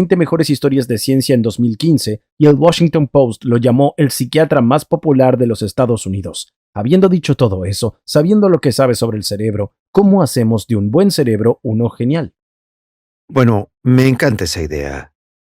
20 mejores historias de ciencia en 2015 y el Washington Post lo llamó el psiquiatra más popular de los Estados Unidos. Habiendo dicho todo eso, sabiendo lo que sabes sobre el cerebro, ¿cómo hacemos de un buen cerebro uno genial? Bueno, me encanta esa idea.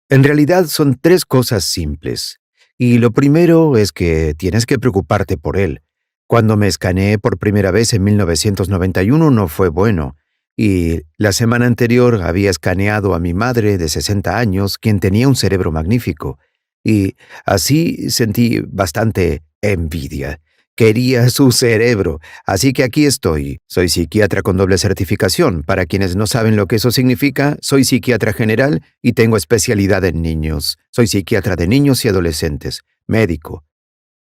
En realidad son tres cosas simples. Y lo primero es que tienes que preocuparte por él. Cuando me escaneé por primera vez en 1991 no fue bueno. Y la semana anterior había escaneado a mi madre de 60 años, quien tenía un cerebro magnífico. Y así sentí bastante envidia. Quería su cerebro. Así que aquí estoy. Soy psiquiatra con doble certificación. Para quienes no saben lo que eso significa, soy psiquiatra general y tengo especialidad en niños. Soy psiquiatra de niños y adolescentes, médico.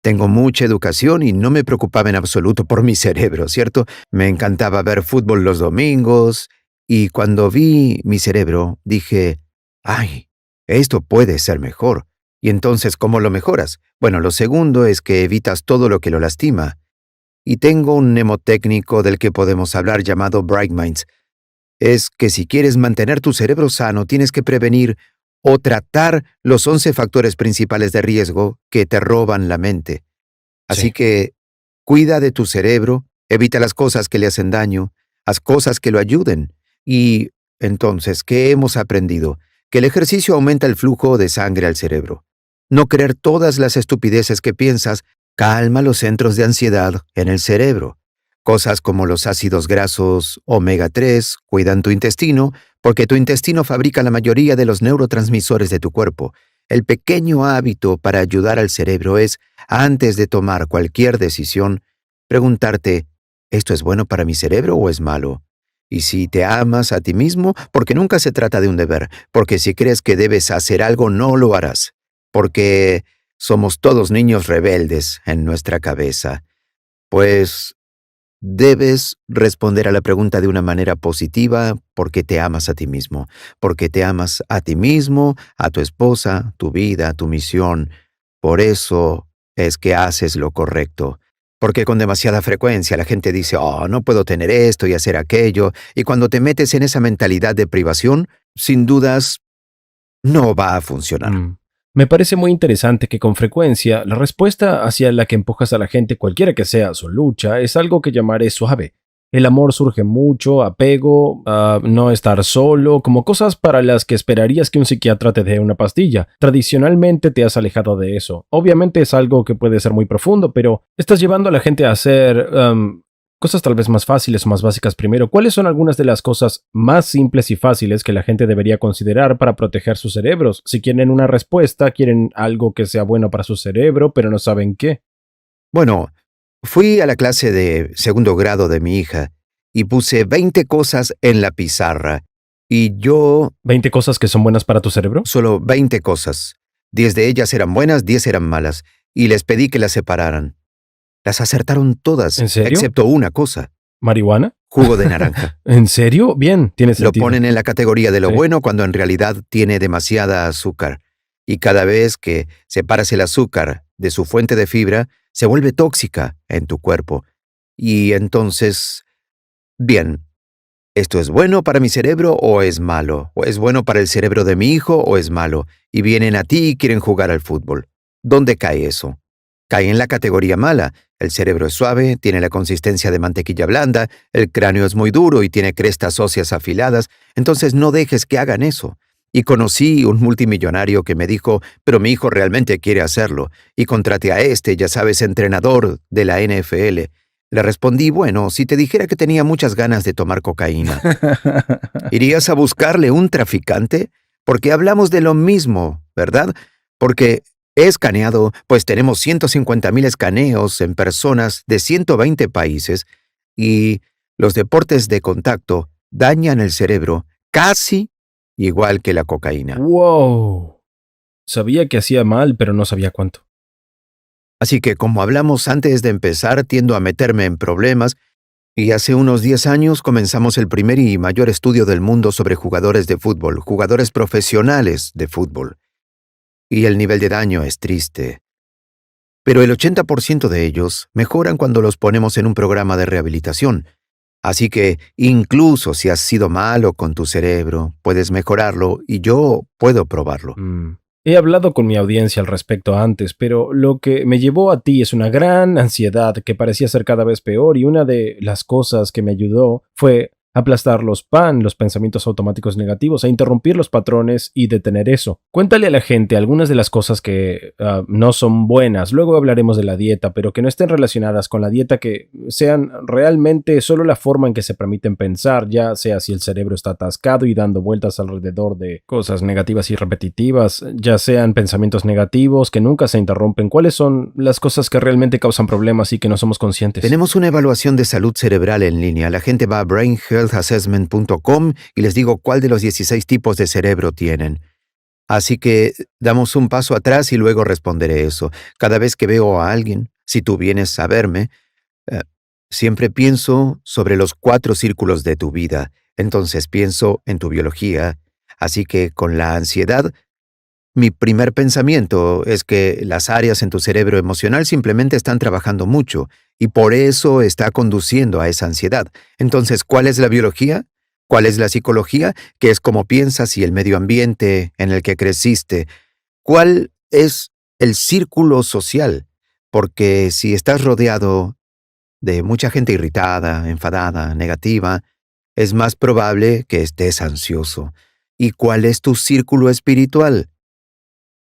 Tengo mucha educación y no me preocupaba en absoluto por mi cerebro, ¿cierto? Me encantaba ver fútbol los domingos y cuando vi mi cerebro dije, ¡ay! Esto puede ser mejor. ¿Y entonces cómo lo mejoras? Bueno, lo segundo es que evitas todo lo que lo lastima. Y tengo un mnemotécnico del que podemos hablar llamado Bright Minds. Es que si quieres mantener tu cerebro sano, tienes que prevenir o tratar los 11 factores principales de riesgo que te roban la mente. Así Sí. que cuida de tu cerebro, evita las cosas que le hacen daño, haz cosas que lo ayuden. Y entonces, ¿qué hemos aprendido? Que el ejercicio aumenta el flujo de sangre al cerebro. No creer todas las estupideces que piensas calma los centros de ansiedad en el cerebro. Cosas como los ácidos grasos omega 3 cuidan tu intestino porque tu intestino fabrica la mayoría de los neurotransmisores de tu cuerpo. El pequeño hábito para ayudar al cerebro es, antes de tomar cualquier decisión, preguntarte, ¿esto es bueno para mi cerebro o es malo? Y si te amas a ti mismo, porque nunca se trata de un deber, porque si crees que debes hacer algo, no lo harás, porque somos todos niños rebeldes en nuestra cabeza. Pues debes responder a la pregunta de una manera positiva porque te amas a ti mismo, porque te amas a ti mismo, a tu esposa, tu vida, tu misión. Por eso es que haces lo correcto. Porque con demasiada frecuencia la gente dice, oh, no puedo tener esto y hacer aquello, y cuando te metes en esa mentalidad de privación, sin dudas, no va a funcionar. Me parece muy interesante que con frecuencia la respuesta hacia la que empujas a la gente, cualquiera que sea su lucha, es algo que llamaré suave. El amor surge mucho, apego, no estar solo, como cosas para las que esperarías que un psiquiatra te dé una pastilla. Tradicionalmente te has alejado de eso. Obviamente es algo que puede ser muy profundo, pero estás llevando a la gente a hacer cosas tal vez más fáciles o más básicas primero. ¿Cuáles son algunas de las cosas más simples y fáciles que la gente debería considerar para proteger sus cerebros? Si quieren una respuesta, quieren algo que sea bueno para su cerebro, pero no saben qué. Bueno, fui a la clase de segundo grado de mi hija y puse 20 cosas en la pizarra. Y yo, 20 cosas que son buenas para tu cerebro. solo 20 cosas. 10 de ellas eran buenas, 10 eran malas. Y les pedí que las separaran. Las acertaron todas, ¿En serio? excepto una cosa. ¿Marihuana? Jugo de naranja. ¿En serio? Bien, tiene Lo sentido. ponen en la categoría de lo Sí. bueno cuando en realidad tiene demasiada azúcar. Y cada vez que separas el azúcar de su fuente de fibra, se vuelve tóxica en tu cuerpo. Y entonces, bien, ¿esto es bueno para mi cerebro o es malo? ¿O es bueno para el cerebro de mi hijo o es malo? Y vienen a ti y quieren jugar al fútbol. ¿Dónde cae eso? Cae en la categoría mala. El cerebro es suave, tiene la consistencia de mantequilla blanda, el cráneo es muy duro y tiene crestas óseas afiladas, entonces no dejes que hagan eso. Y conocí un multimillonario que me dijo, pero mi hijo realmente quiere hacerlo, y contraté a este, ya sabes, entrenador de la NFL. Le respondí, bueno, si te dijera que tenía muchas ganas de tomar cocaína, ¿irías a buscarle un traficante? Porque hablamos de lo mismo, ¿verdad? Porque he escaneado, pues tenemos 150,000 escaneos en personas de 120 países y los deportes de contacto dañan el cerebro casi igual que la cocaína. ¡Wow! Sabía que hacía mal, pero no sabía cuánto. Así que como hablamos antes de empezar, tiendo a meterme en problemas y hace unos 10 años comenzamos el primer y mayor estudio del mundo sobre jugadores de fútbol, jugadores profesionales de fútbol. Y el nivel de daño es triste. Pero el 80% de ellos mejoran cuando los ponemos en un programa de rehabilitación. Así que incluso si has sido malo con tu cerebro, puedes mejorarlo y yo puedo probarlo. He hablado con mi audiencia al respecto antes, pero lo que me llevó a ti es una gran ansiedad que parecía ser cada vez peor y una de las cosas que me ayudó fue aplastar los pensamientos automáticos negativos, e interrumpir los patrones y detener eso. Cuéntale a la gente algunas de las cosas que no son buenas, luego hablaremos de la dieta, pero que no estén relacionadas con la dieta, que sean realmente solo la forma en que se permiten pensar, ya sea si el cerebro está atascado y dando vueltas alrededor de cosas negativas y repetitivas, ya sean pensamientos negativos que nunca se interrumpen. ¿Cuáles son las cosas que realmente causan problemas y que no somos conscientes? Tenemos una evaluación de salud cerebral en línea. La gente va a brainhealthassessment.com y les digo cuál de los 16 tipos de cerebro tienen. Así que damos un paso atrás y luego responderé eso. Cada vez que veo a alguien, si tú vienes a verme, eh, siempre pienso sobre los 4 círculos de tu vida. Entonces pienso en tu biología. Así que con la ansiedad, mi primer pensamiento es que las áreas en tu cerebro emocional simplemente están trabajando mucho y por eso está conduciendo a esa ansiedad. Entonces, ¿cuál es la biología? ¿Cuál es la psicología? ¿Qué es cómo piensas y el medio ambiente en el que creciste? ¿Cuál es el círculo social? Porque si estás rodeado de mucha gente irritada, enfadada, negativa, es más probable que estés ansioso. ¿Y cuál es tu círculo espiritual?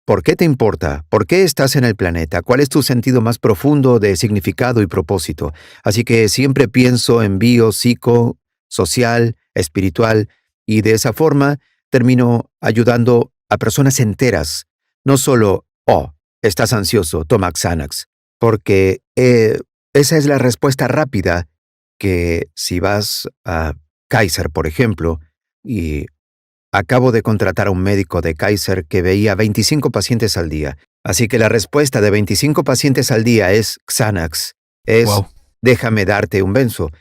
¿Por qué te importa? ¿Por qué estás en el planeta? ¿Cuál es tu sentido más profundo de significado y propósito? Así que siempre pienso en bio, psico, social, espiritual, y de esa forma termino ayudando a personas enteras. No solo, oh, estás ansioso, toma Xanax. Porque esa es la respuesta rápida que si vas a Kaiser, por ejemplo, y acabo de contratar a un médico de Kaiser que veía 25 pacientes al día. Así que la respuesta de 25 pacientes al día es Xanax. Es, Wow. déjame darte un benzo.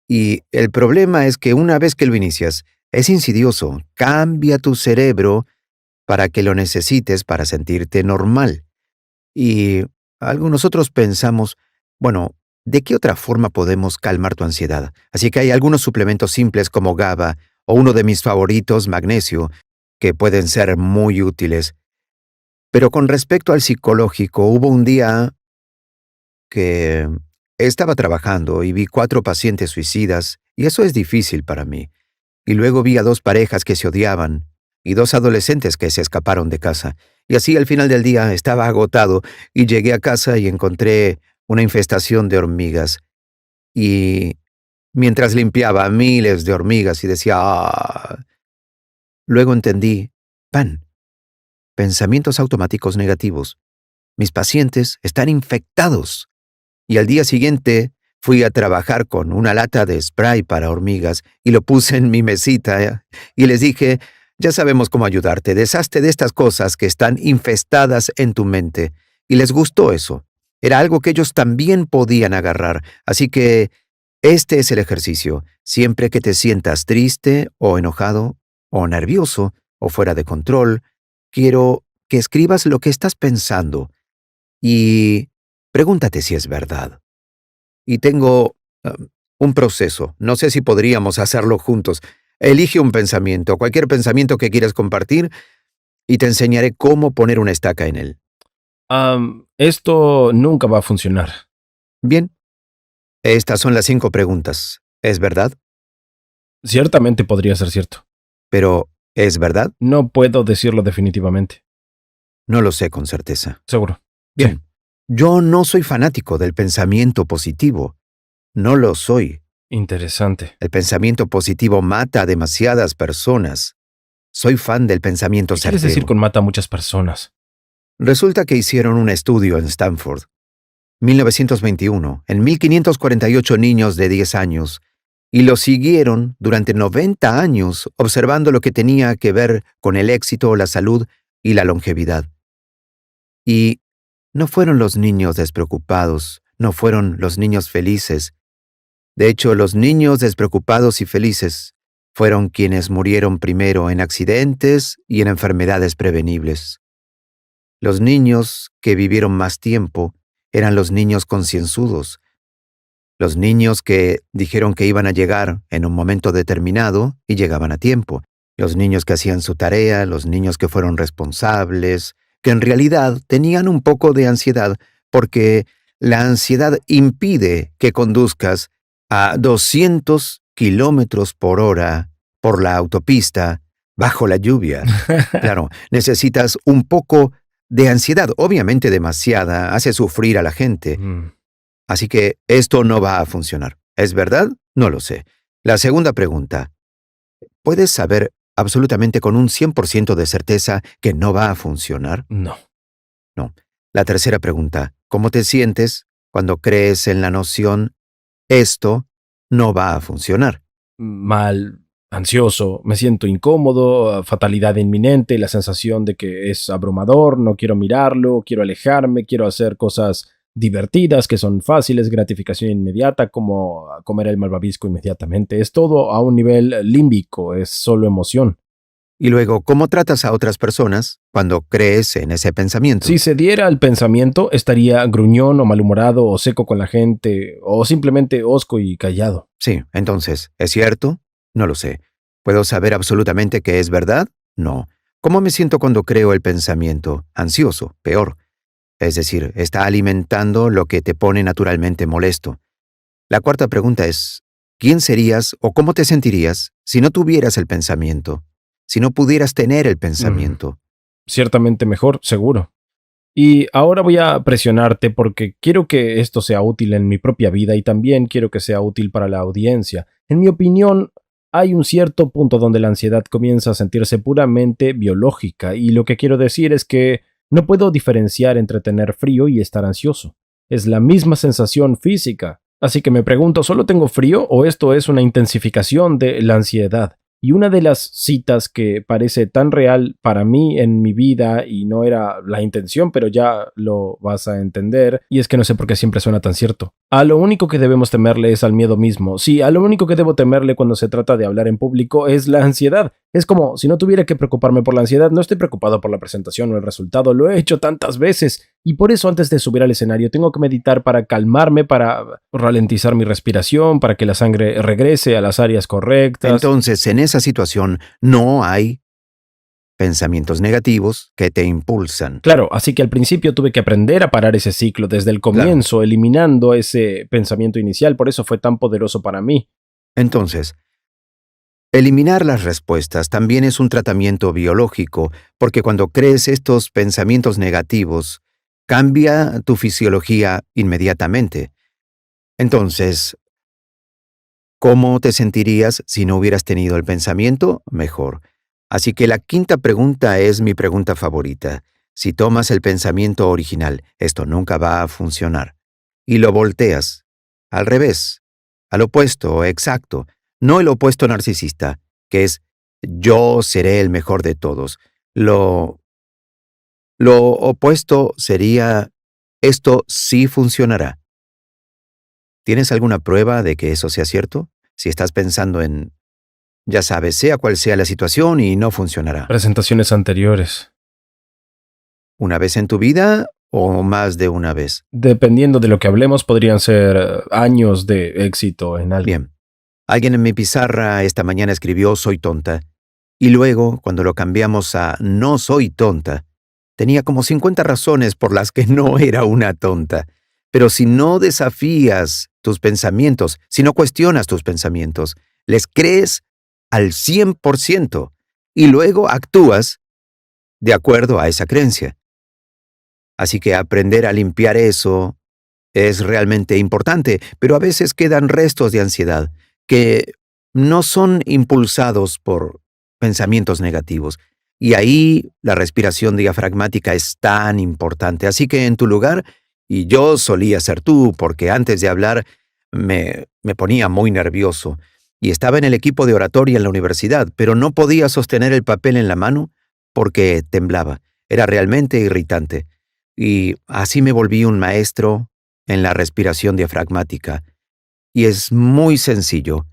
Y el problema es que una vez que lo inicias, es insidioso. Cambia tu cerebro para que lo necesites para sentirte normal. Y algunos otros pensamos, bueno, ¿de qué otra forma podemos calmar tu ansiedad? Así que hay algunos suplementos simples como GABA o uno de mis favoritos, magnesio, que pueden ser muy útiles. Pero con respecto al psicológico, hubo un día que estaba trabajando y vi 4 pacientes suicidas, y eso es difícil para mí. Y luego vi a 2 parejas que se odiaban y 2 adolescentes que se escaparon de casa. Y así al final del día estaba agotado y llegué a casa y encontré una infestación de hormigas. Y mientras limpiaba miles de hormigas y decía, ah, luego entendí, pensamientos automáticos negativos. Mis pacientes están infectados. Y al día siguiente fui a trabajar con una lata de spray para hormigas y lo puse en mi mesita y les dije, ya sabemos cómo ayudarte, deshazte de estas cosas que están infestadas en tu mente. Y les gustó eso. Era algo que ellos también podían agarrar. Así que este es el ejercicio. Siempre que te sientas triste o enojado o nervioso o fuera de control, quiero que escribas lo que estás pensando y pregúntate si es verdad. Y tengo un proceso. No sé si podríamos hacerlo juntos. Elige un pensamiento, cualquier pensamiento que quieras compartir, y te enseñaré cómo poner una estaca en él. Esto nunca va a funcionar. Bien, estas son las 5 preguntas. ¿Es verdad? Ciertamente podría ser cierto. Pero, ¿es verdad? No puedo decirlo definitivamente. No lo sé con certeza. Seguro. Sí. Bien, yo no soy fanático del pensamiento positivo. No lo soy. Interesante. El pensamiento positivo mata a demasiadas personas. Soy fan del pensamiento ¿Qué quieres decir certero. con mata a muchas personas? Resulta que hicieron un estudio en Stanford, 1921, en 1548 niños de 10 años, y los siguieron durante 90 años observando lo que tenía que ver con el éxito, la salud y la longevidad. Y no fueron los niños despreocupados, no fueron los niños felices. De hecho, los niños despreocupados y felices fueron quienes murieron primero en accidentes y en enfermedades prevenibles. Los niños que vivieron más tiempo eran los niños concienzudos, Los niños que dijeron que iban a llegar en un momento determinado y llegaban a tiempo. Los niños que hacían su tarea, los niños que fueron responsables, que en realidad tenían un poco de ansiedad porque la ansiedad impide que conduzcas a 200 kilómetros por hora por la autopista bajo la lluvia. Claro, necesitas un poco de ansiedad, obviamente demasiada, hace sufrir a la gente. Mm, Así que esto no va a funcionar. ¿Es verdad? No lo sé. La segunda pregunta. ¿Puedes saber absolutamente con un 100% de certeza que no va a funcionar? no. No. La tercera pregunta. ¿Cómo te sientes cuando crees en la noción esto no va a funcionar? Mal, ansioso, me siento incómodo, fatalidad inminente, la sensación de que es abrumador, no quiero mirarlo, quiero alejarme, quiero hacer cosas divertidas que son fáciles, gratificación inmediata, como comer el malvavisco inmediatamente. Es todo a un nivel límbico, es solo emoción. Y luego, ¿cómo tratas a otras personas cuando crees en ese Si pensamiento? se diera el pensamiento, estaría gruñón o malhumorado o seco con la gente o simplemente hosco y callado. Sí, entonces, ¿es cierto? No lo sé. ¿Puedo saber absolutamente que es verdad? No. ¿Cómo me siento cuando creo el pensamiento? Ansioso, peor. Es decir, está alimentando lo que te pone naturalmente molesto. La cuarta pregunta es, ¿quién serías o cómo te sentirías si no tuvieras el pensamiento? Si no pudieras tener el Mm, pensamiento. ciertamente mejor, seguro. Y ahora voy a presionarte porque quiero que esto sea útil en mi propia vida y también quiero que sea útil para la audiencia. En mi opinión, hay un cierto punto donde la ansiedad comienza a sentirse puramente biológica y lo que quiero decir es que no puedo diferenciar entre tener frío y estar ansioso. Es la misma sensación física. Así que me pregunto, ¿solo tengo frío o esto es una intensificación de la ansiedad? Y una de las citas que parece tan real para mí en mi vida y no era la intención, pero ya lo vas a entender, y es que no sé por qué siempre suena tan cierto. A lo único que debemos temerle es al miedo mismo. Sí, a lo único que debo temerle cuando se trata de hablar en público es la ansiedad. Es como si no tuviera que preocuparme por la ansiedad, no estoy preocupado por la presentación o el resultado, lo he hecho tantas veces. Y por eso antes de subir al escenario tengo que meditar para calmarme, para ralentizar mi respiración, para que la sangre regrese a las áreas correctas. Entonces, en esa situación no hay pensamientos negativos que te impulsan. Claro, así que al principio tuve que aprender a parar ese ciclo desde el Claro. comienzo, eliminando ese pensamiento inicial, por eso fue tan poderoso para mí. Entonces, eliminar las respuestas también es un tratamiento biológico, porque cuando crees estos pensamientos negativos, cambia tu fisiología inmediatamente. Entonces, ¿cómo te sentirías si no hubieras tenido el pensamiento? Mejor. Así que la quinta pregunta es mi pregunta favorita. Si tomas el pensamiento original, esto nunca va a funcionar. Y lo volteas. Al revés. Al opuesto, exacto. No el opuesto narcisista, que es yo seré el mejor de todos. Lo opuesto sería esto sí funcionará. ¿Tienes alguna prueba de que eso sea cierto? Si estás pensando en ya sabes, sea cual sea la situación y no funcionará. Presentaciones anteriores. ¿Una vez en tu vida o más de una vez? Dependiendo de lo que hablemos, podrían ser años de éxito en algo. Bien. Alguien en mi pizarra esta mañana escribió soy tonta. Y luego, cuando lo cambiamos a no soy tonta, tenía como 50 razones por las que no era una tonta. Pero si no desafías tus pensamientos, si no cuestionas tus pensamientos, les crees al 100% y luego actúas de acuerdo a esa creencia. Así que aprender a limpiar eso es realmente importante, pero a veces quedan restos de ansiedad que no son impulsados por pensamientos negativos. Y ahí la respiración diafragmática es tan importante. Así que en tu lugar, y yo solía ser tú, porque antes de hablar me ponía muy nervioso, y estaba en el equipo de oratoria en la universidad, pero no podía sostener el papel en la mano porque temblaba. Era realmente irritante. Y así me volví un maestro en la respiración diafragmática. Y es muy sencillo.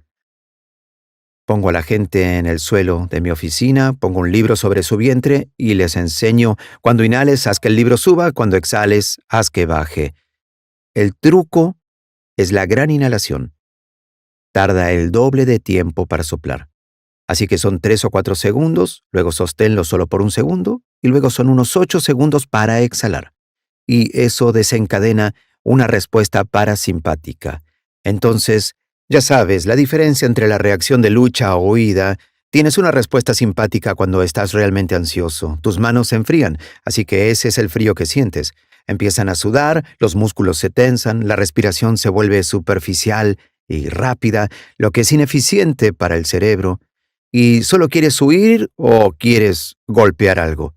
Pongo a la gente en el suelo de mi oficina, pongo un libro sobre su vientre y les enseño, cuando inhales, haz que el libro suba, cuando exhales, haz que baje. El truco es la gran inhalación. Tarda el doble de tiempo para soplar. Así que son 3 o 4 segundos, luego sosténlo solo por un segundo, y luego son unos 8 segundos para exhalar. Y eso desencadena una respuesta parasimpática. Entonces, ya sabes, la diferencia entre la reacción de lucha o huida. Tienes una respuesta simpática cuando estás realmente ansioso. Tus manos se enfrían, así que ese es el frío que sientes. Empiezan a sudar, los músculos se tensan, la respiración se vuelve superficial y rápida, lo que es ineficiente para el cerebro. ¿Y solo quieres huir o quieres golpear algo?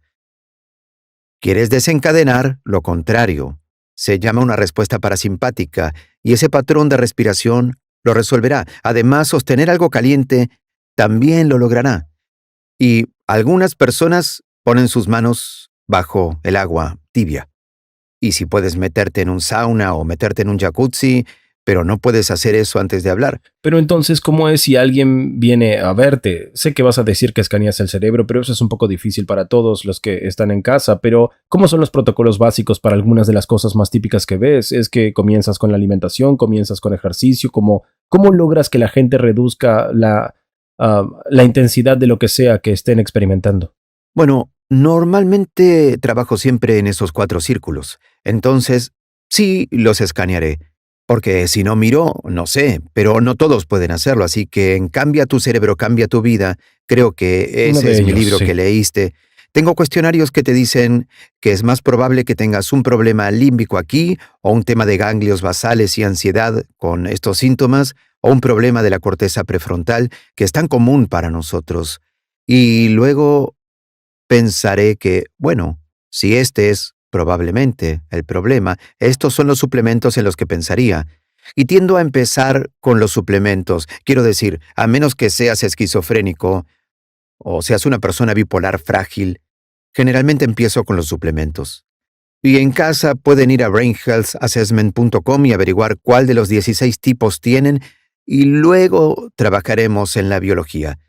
Quieres desencadenar lo contrario. Se llama una respuesta parasimpática y ese patrón de respiración lo resolverá. Además, sostener algo caliente también lo logrará. Y algunas personas ponen sus manos bajo el agua tibia. Y si puedes meterte en un sauna o meterte en un jacuzzi, pero no puedes hacer eso antes de hablar. Pero entonces, ¿cómo es si alguien viene a verte? Sé que vas a decir que escaneas el cerebro, pero eso es un poco difícil para todos los que están en casa. Pero, ¿cómo son los protocolos básicos para algunas de las cosas más típicas que ves? ¿Es que comienzas con la alimentación, comienzas con ejercicio? ¿Cómo logras que la gente reduzca la intensidad de lo que sea que estén experimentando? Bueno, normalmente trabajo siempre en esos 4 círculos. Entonces, sí, los escanearé. Porque si no miro, no sé, pero no todos pueden hacerlo, así que en Cambia tu cerebro, cambia tu vida, creo que Uno ese de es mi ellos, libro sí. que leíste. Tengo cuestionarios que te dicen que es más probable que tengas un problema límbico aquí, o un tema de ganglios basales y ansiedad con estos síntomas, o un problema de la corteza prefrontal, que es tan común para nosotros. Y luego pensaré que, bueno, si este es probablemente el problema, estos son los suplementos en los que pensaría. Y tiendo a empezar con los suplementos. Quiero decir, a menos que seas esquizofrénico o seas una persona bipolar frágil, generalmente empiezo con los suplementos. Y en casa pueden ir a brainhealthassessment.com y averiguar cuál de los 16 tipos tienen y luego trabajaremos en la biología.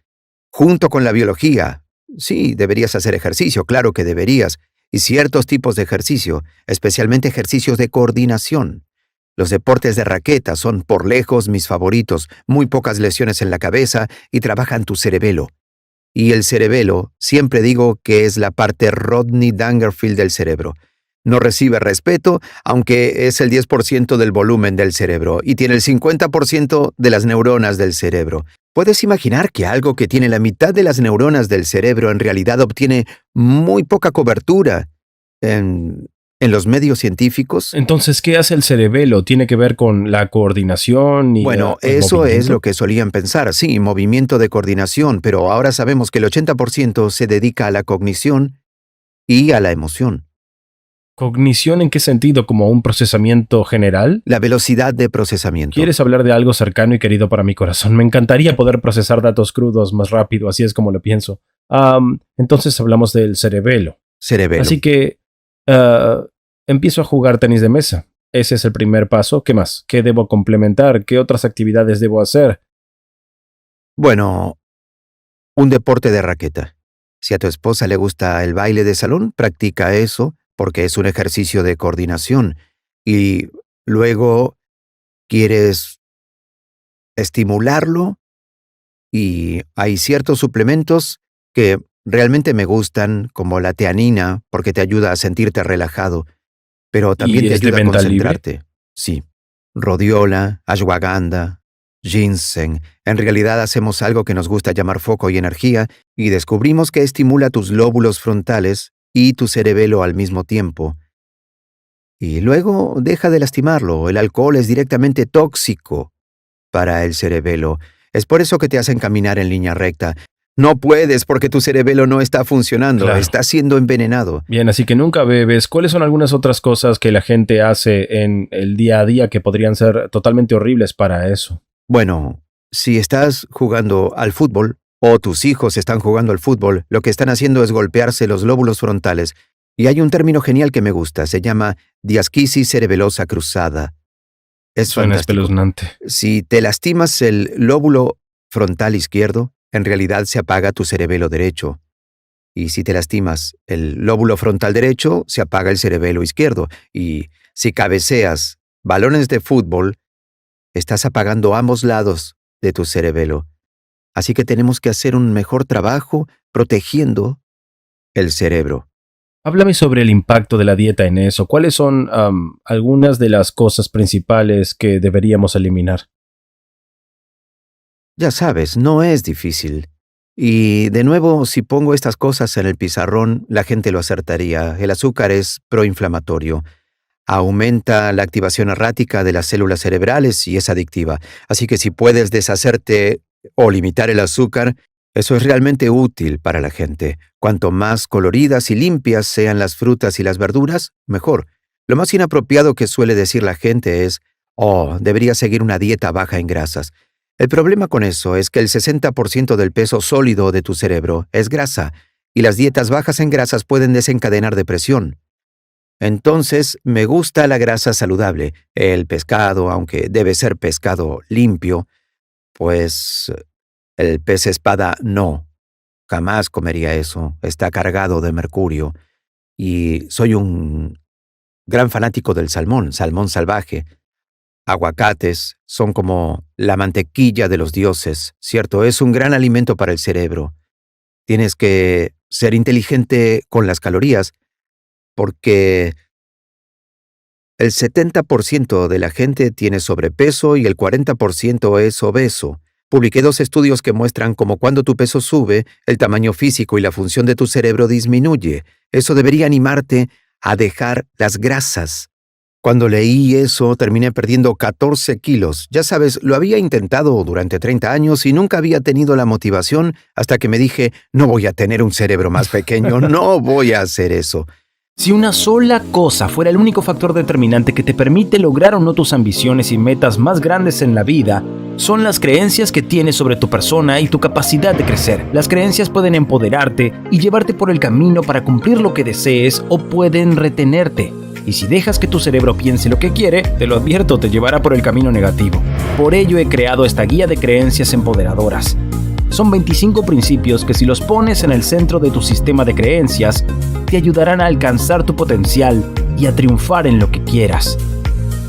Junto con la biología, sí, deberías hacer ejercicio, claro que deberías, y ciertos tipos de ejercicio, especialmente ejercicios de coordinación. Los deportes de raqueta son por lejos mis favoritos, muy pocas lesiones en la cabeza y trabajan tu cerebelo. Y el cerebelo, siempre digo que es la parte Rodney Dangerfield del cerebro. No recibe respeto, aunque es el 10% del volumen del cerebro y tiene el 50% de las neuronas del cerebro. ¿Puedes imaginar que algo que tiene la mitad de las neuronas del cerebro en realidad obtiene muy poca cobertura en los medios científicos? Entonces, ¿qué hace el cerebelo? ¿Tiene que ver con la coordinación y Bueno, el eso es lo movimiento? que solían pensar, sí, movimiento de coordinación, pero ahora sabemos que el 80% se dedica a la cognición y a la emoción. ¿Cognición en qué sentido? ¿Como un procesamiento general? La velocidad de procesamiento. ¿Quieres hablar de algo cercano y querido para mi corazón? Me encantaría poder procesar datos crudos más rápido, así es como lo pienso. Entonces hablamos del cerebelo. Cerebelo. Así que ah, empiezo a jugar tenis de mesa. Ese es el primer paso. ¿Qué más? ¿Qué debo complementar? ¿Qué otras actividades debo hacer? Bueno, un deporte de raqueta. Si a tu esposa le gusta el baile de salón, practica eso porque es un ejercicio de coordinación. Y luego quieres estimularlo y hay ciertos suplementos que realmente me gustan, como la teanina, porque te ayuda a sentirte relajado, pero también ¿Y te es de ayuda a venta libre? concentrarte. Sí. Rodiola, ashwagandha, ginseng. En realidad hacemos algo que nos gusta llamar foco y energía y descubrimos que estimula tus lóbulos frontales y tu cerebelo al mismo tiempo. Y luego deja de lastimarlo. El alcohol es directamente tóxico para el cerebelo. Es por eso que te hacen caminar en línea recta. No puedes porque tu cerebelo no está funcionando, Claro. está siendo envenenado. Bien, así que nunca bebes. ¿Cuáles son algunas otras cosas que la gente hace en el día a día que podrían ser totalmente horribles para eso? Bueno, si estás jugando al fútbol o tus hijos están jugando al fútbol, lo que están haciendo es golpearse los lóbulos frontales. Y hay un término genial que me gusta, se llama diasquisis cerebelosa cruzada. Es Suena fantástico. espeluznante. Si te lastimas el lóbulo frontal izquierdo, en realidad se apaga tu cerebelo derecho. Y si te lastimas el lóbulo frontal derecho, se apaga el cerebelo izquierdo. Y si cabeceas balones de fútbol, estás apagando ambos lados de tu cerebelo. Así que tenemos que hacer un mejor trabajo protegiendo el cerebro. Háblame sobre el impacto de la dieta en eso. ¿Cuáles son algunas de las cosas principales que deberíamos eliminar? Ya sabes, no es difícil. Y de nuevo, si pongo estas cosas en el pizarrón, la gente lo acertaría. El azúcar es proinflamatorio. Aumenta la activación errática de las células cerebrales y es adictiva. Así que si puedes deshacerte o limitar el azúcar, eso es realmente útil para la gente. Cuanto más coloridas y limpias sean las frutas y las verduras, mejor. Lo más inapropiado que suele decir la gente es, oh, debería seguir una dieta baja en grasas. El problema con eso es que el 60% del peso sólido de tu cerebro es grasa, y las dietas bajas en grasas pueden desencadenar depresión. Entonces, me gusta la grasa saludable. El pescado, aunque debe ser pescado limpio, pues el pez espada no. Jamás comería eso. Está cargado de mercurio. Y soy un gran fanático del salmón, salmón salvaje. Aguacates son como la mantequilla de los dioses, ¿cierto? Es un gran alimento para el cerebro. Tienes que ser inteligente con las calorías, porque el 70% de la gente tiene sobrepeso y el 40% es obeso. Publiqué 2 estudios que muestran cómo cuando tu peso sube, el tamaño físico y la función de tu cerebro disminuye. Eso debería animarte a dejar las grasas. Cuando leí eso, terminé perdiendo 14 kilos. Ya sabes, lo había intentado durante 30 años y nunca había tenido la motivación hasta que me dije, no voy a tener un cerebro más pequeño, no voy a hacer eso. Si una sola cosa fuera el único factor determinante que te permite lograr o no tus ambiciones y metas más grandes en la vida, son las creencias que tienes sobre tu persona y tu capacidad de crecer. Las creencias pueden empoderarte y llevarte por el camino para cumplir lo que desees o pueden retenerte. Y si dejas que tu cerebro piense lo que quiere, te lo advierto, te llevará por el camino negativo. Por ello he creado esta guía de creencias empoderadoras. Son 25 principios que si los pones en el centro de tu sistema de creencias, te ayudarán a alcanzar tu potencial y a triunfar en lo que quieras.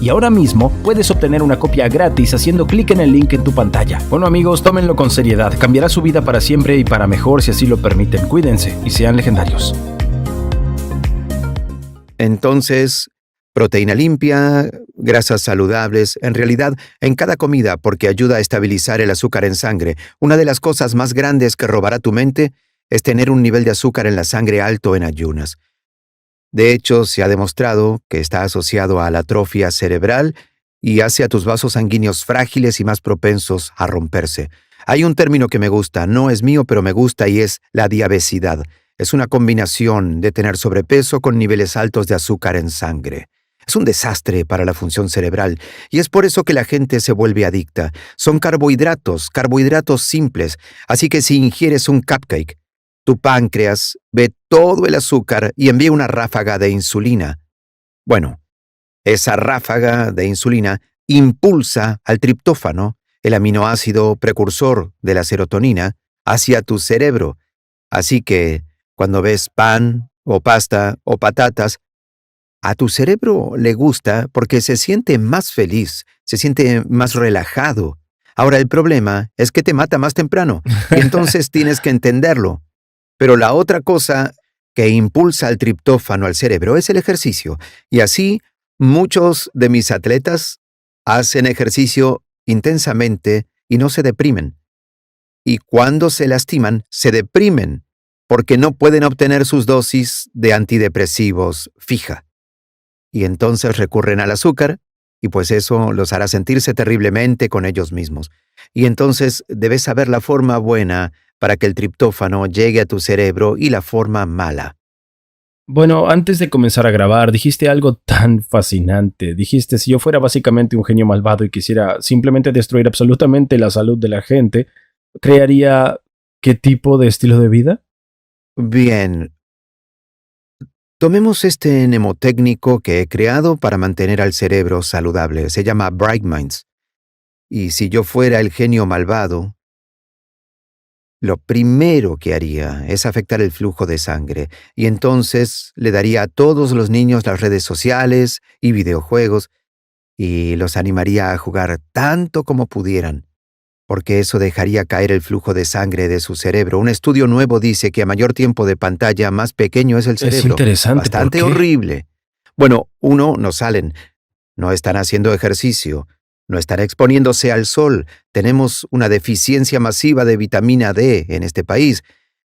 Y ahora mismo puedes obtener una copia gratis haciendo clic en el link en tu pantalla. Bueno amigos, tómenlo con seriedad. Cambiará su vida para siempre y para mejor si así lo permiten. Cuídense y sean legendarios. Entonces, proteína limpia, grasas saludables, en realidad, en cada comida porque ayuda a estabilizar el azúcar en sangre. Una de las cosas más grandes que robará tu mente es tener un nivel de azúcar en la sangre alto en ayunas. De hecho, se ha demostrado que está asociado a la atrofia cerebral y hace a tus vasos sanguíneos frágiles y más propensos a romperse. Hay un término que me gusta, no es mío, pero me gusta y es la diabesidad. Es una combinación de tener sobrepeso con niveles altos de azúcar en sangre. Es un desastre para la función cerebral y es por eso que la gente se vuelve adicta. Son carbohidratos simples, así que si ingieres un cupcake, tu páncreas ve todo el azúcar y envía una ráfaga de insulina. Bueno, esa ráfaga de insulina impulsa al triptófano, el aminoácido precursor de la serotonina, hacia tu cerebro. Así que, cuando ves pan o pasta o patatas, a tu cerebro le gusta porque se siente más feliz, se siente más relajado. Ahora el problema es que te mata más temprano y entonces tienes que entenderlo. Pero la otra cosa que impulsa el triptófano al cerebro es el ejercicio. Y así, muchos de mis atletas hacen ejercicio intensamente y no se deprimen. Y cuando se lastiman, se deprimen porque no pueden obtener sus dosis de antidepresivos fija. Y entonces recurren al azúcar, y pues eso los hará sentirse terriblemente con ellos mismos. Y entonces debes saber la forma buena para que el triptófano llegue a tu cerebro y la forma mala. Bueno, antes de comenzar a grabar, dijiste algo tan fascinante. Dijiste, si yo fuera básicamente un genio malvado y quisiera simplemente destruir absolutamente la salud de la gente, ¿crearía qué tipo de estilo de vida? Bien, tomemos este mnemotécnico que he creado para mantener al cerebro saludable. Se llama Bright Minds. Y si yo fuera el genio malvado, lo primero que haría es afectar el flujo de sangre, y entonces le daría a todos los niños las redes sociales y videojuegos, y los animaría a jugar tanto como pudieran, porque eso dejaría caer el flujo de sangre de su cerebro. Un estudio nuevo dice que a mayor tiempo de pantalla, más pequeño es el Es cerebro. interesante, ¿por Bastante qué? horrible. Bueno, uno, no salen, no están haciendo ejercicio, no están exponiéndose al sol. Tenemos una deficiencia masiva de vitamina D en este país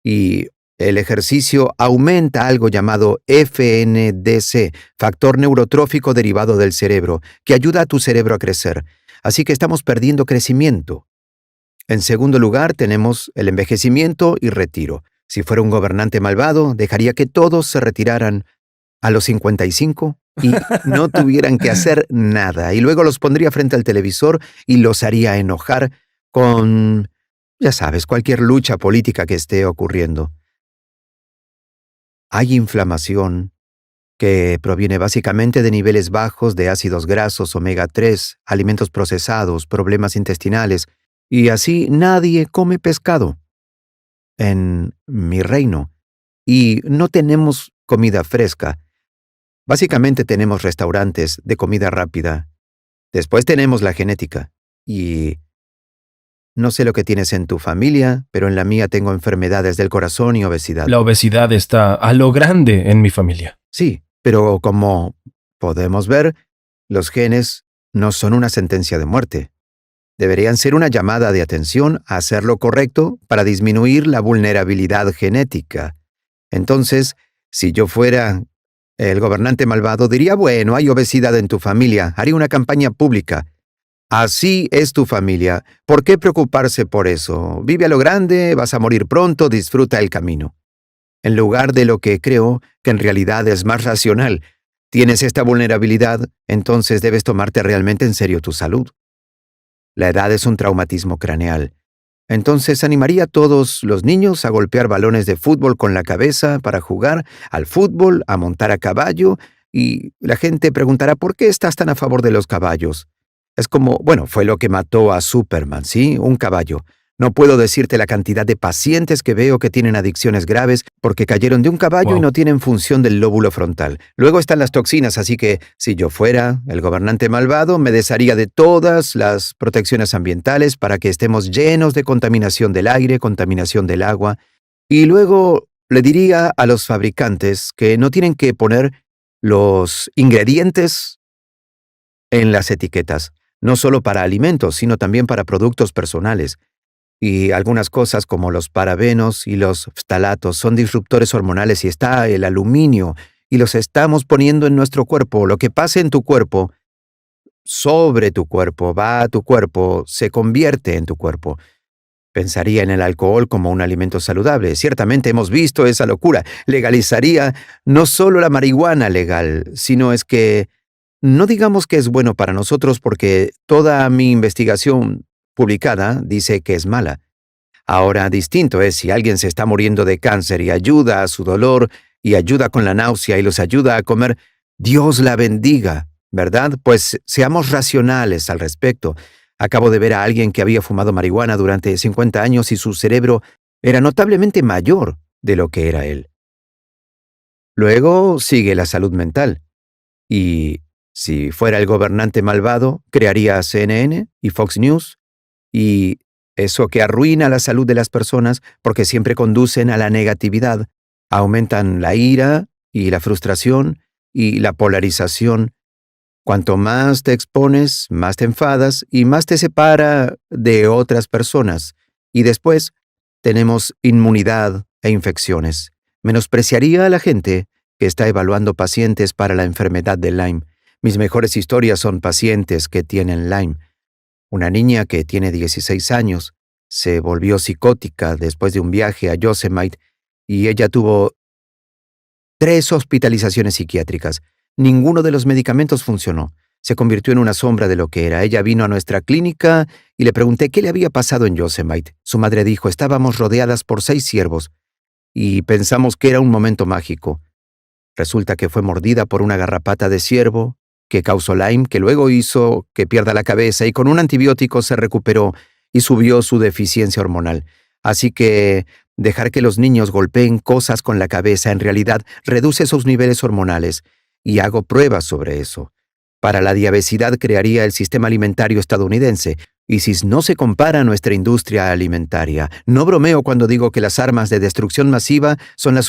y el ejercicio aumenta algo llamado FNDC, factor neurotrófico derivado del cerebro, que ayuda a tu cerebro a crecer. Así que estamos perdiendo crecimiento. En segundo lugar, tenemos el envejecimiento y retiro. Si fuera un gobernante malvado, dejaría que todos se retiraran a los 55 y no tuvieran que hacer nada. Y luego los pondría frente al televisor y los haría enojar con, ya sabes, cualquier lucha política que esté ocurriendo. Hay inflamación que proviene básicamente de niveles bajos de ácidos grasos, omega 3, alimentos procesados, problemas intestinales, y así nadie come pescado en mi reino. Y no tenemos comida fresca. Básicamente tenemos restaurantes de comida rápida. Después tenemos la genética. Y no sé lo que tienes en tu familia, pero en la mía tengo enfermedades del corazón y obesidad. La obesidad está a lo grande en mi familia. Sí, pero como podemos ver, los genes no son una sentencia de muerte. Deberían ser una llamada de atención a hacer lo correcto para disminuir la vulnerabilidad genética. Entonces, si yo fuera el gobernante malvado, diría, bueno, hay obesidad en tu familia, haría una campaña pública. Así es tu familia. ¿Por qué preocuparse por eso? Vive a lo grande, vas a morir pronto, disfruta el camino. En lugar de lo que creo que en realidad es más racional. Tienes esta vulnerabilidad, entonces debes tomarte realmente en serio tu salud. La edad es un traumatismo craneal. Entonces animaría a todos los niños a golpear balones de fútbol con la cabeza para jugar al fútbol, a montar a caballo, y la gente preguntará ¿por qué estás tan a favor de los caballos? Es como, bueno, fue lo que mató a Superman, ¿sí? Un caballo. No puedo decirte la cantidad de pacientes que veo que tienen adicciones graves porque cayeron de un caballo y Wow. no tienen función del lóbulo frontal. Luego están las toxinas, así que si yo fuera el gobernante malvado, me desharía de todas las protecciones ambientales para que estemos llenos de contaminación del aire, contaminación del agua. Y luego le diría a los fabricantes que no tienen que poner los ingredientes en las etiquetas, no solo para alimentos, sino también para productos personales. Y algunas cosas como los parabenos y los ftalatos son disruptores hormonales y está el aluminio y los estamos poniendo en nuestro cuerpo. Lo que pase en tu cuerpo, sobre tu cuerpo, va a tu cuerpo, se convierte en tu cuerpo. Pensaría en el alcohol como un alimento saludable. Ciertamente hemos visto esa locura. Legalizaría no solo la marihuana legal, sino es que no digamos que es bueno para nosotros porque toda mi investigación publicada dice que es mala. Ahora, distinto es si alguien se está muriendo de cáncer y ayuda a su dolor y ayuda con la náusea y los ayuda a comer, Dios la bendiga, ¿verdad? Pues seamos racionales al respecto. Acabo de ver a alguien que había fumado marihuana durante 50 años y su cerebro era notablemente mayor de lo que era él. Luego sigue la salud mental. Y si fuera el gobernante malvado, crearía CNN y Fox News, y eso que arruina la salud de las personas porque siempre conducen a la negatividad, aumentan la ira y la frustración y la polarización. Cuanto más te expones, más te enfadas y más te separa de otras personas. Y después tenemos inmunidad e infecciones. Menospreciaría a la gente que está evaluando pacientes para la enfermedad de Lyme. Mis mejores historias son pacientes que tienen Lyme. Una niña que tiene 16 años se volvió psicótica después de un viaje a Yosemite y ella tuvo 3 hospitalizaciones psiquiátricas. Ninguno de los medicamentos funcionó. Se convirtió en una sombra de lo que era. Ella vino a nuestra clínica y le pregunté qué le había pasado en Yosemite. Su madre dijo, estábamos rodeadas por 6 ciervos y pensamos que era un momento mágico. Resulta que fue mordida por una garrapata de ciervo que causó Lyme, que luego hizo que pierda la cabeza y con un antibiótico se recuperó y subió su deficiencia hormonal. Así que dejar que los niños golpeen cosas con la cabeza en realidad reduce sus niveles hormonales y hago pruebas sobre eso. Para la diabesidad crearía el sistema alimentario estadounidense. Y si no se compara a nuestra industria alimentaria, no bromeo cuando digo que las armas de destrucción masiva son las